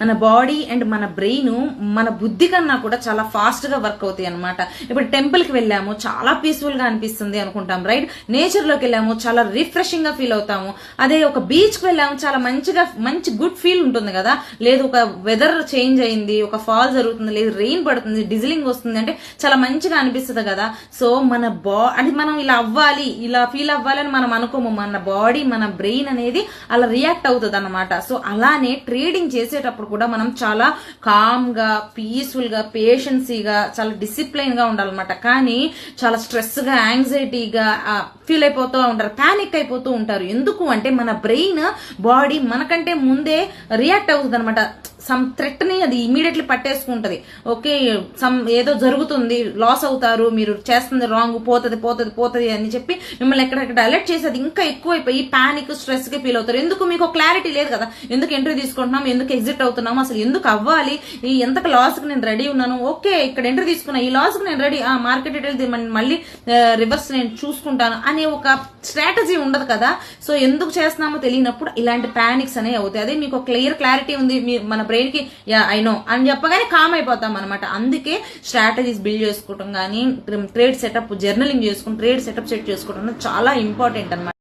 మన body and మన brain మన బుద్ధి కన్నా కూడా చాలా ఫాస్ట్ గా వర్క్ అవుతాయి అనమాట. ఇప్పుడు టెంపుల్ కి వెళ్ళాము, చాలా పీస్ఫుల్ గా అనిపిస్తుంది అనుకుంటాం, రైట్? నేచర్ లోకి వెళ్ళాము, చాలా రిఫ్రెషింగ్ గా ఫీల్ అవుతాము. అదే ఒక బీచ్ కి వెళ్ళాము, చాలా మంచి గుడ్ ఫీల్ ఉంటుంది కదా. లేదు ఒక వెదర్ చేంజ్ అయింది, ఒక ఫాల్ జరుగుతుంది, లేదు రెయిన్ పడుతుంది, డిజిలింగ్ వస్తుంది అంటే చాలా మంచిగా అనిపిస్తుంది కదా. సో మన అంటే మనం ఇలా అవ్వాలి, ఇలా ఫీల్ అవ్వాలి అని మనం అనుకోము. మన బాడీ, మన బ్రెయిన్ అనేది అలా రియాక్ట్ అవుతుంది అనమాట. సో అలానే ట్రేడింగ్ చేసేటప్పుడు కూడా మనం చాలా కామ్ గా, పీస్ఫుల్ గా, పేషెన్సీగా, చాలా డిసిప్లైన్ గా ఉండాలన్నమాట. కానీ చాలా స్ట్రెస్ గా, యాంగ్జైటీగా ఫీల్ అయిపోతూ ఉంటారు, పానిక్ అయిపోతూ ఉంటారు. ఎందుకు అంటే మన బ్రెయిన్, బాడీ మనకంటే ముందే రియాక్ట్ అవుతుంది అనమాట. సమ్ థ్రెట్ ని అది ఇమీడియట్లీ పట్టేసుకుంటది. ఓకే, ఏదో జరుగుతుంది, లాస్ అవుతారు, మీరు చేస్తుంది రాంగ్, పోతుంది అని చెప్పి మిమ్మల్ని ఎక్కడెక్కడ అలర్ట్ చేసేది ఇంకా ఎక్కువైపోయి పానిక్, స్ట్రెస్ గా ఫీల్ అవుతారు. ఎందుకు? మీకు క్లారిటీ లేదు కదా. ఎందుకు ఎంట్రీ తీసుకుంటున్నాం, ఎందుకు ఎగ్జిట్ అవుతున్నాము, అసలు ఎందుకు అవ్వాలి, ఈ ఎంతకు లాస్ కి నేను రెడీ ఉన్నాను, ఓకే ఇక్కడ ఎంట్రీ తీసుకున్నా, ఈ లాస్ కి నేను రెడీ, మార్కెట్ డీటెయిల్ మళ్ళీ రివర్స్ నేను చూసుకుంటాను అనే ఒక స్ట్రాటజీ ఉండదు కదా. సో ఎందుకు చేస్తున్నామో తెలియనప్పుడు ఇలాంటి పానిక్స్ అనేవి అవుతాయి. అదే మీకు క్లారిటీ ఉంది మన బ్రెయిన్ కి, ఐ నో అని చెప్పగానే కామ్ అయిపోతాం అనమాట. అందుకే స్ట్రాటజీస్ బిల్డ్ చేసుకోవడం కానీ, ట్రేడ్ సెటప్, జర్నలింగ్ చేసుకుని ట్రేడ్ సెటప్ సెట్ చేసుకోవడం చాలా ఇంపార్టెంట్ అనమాట.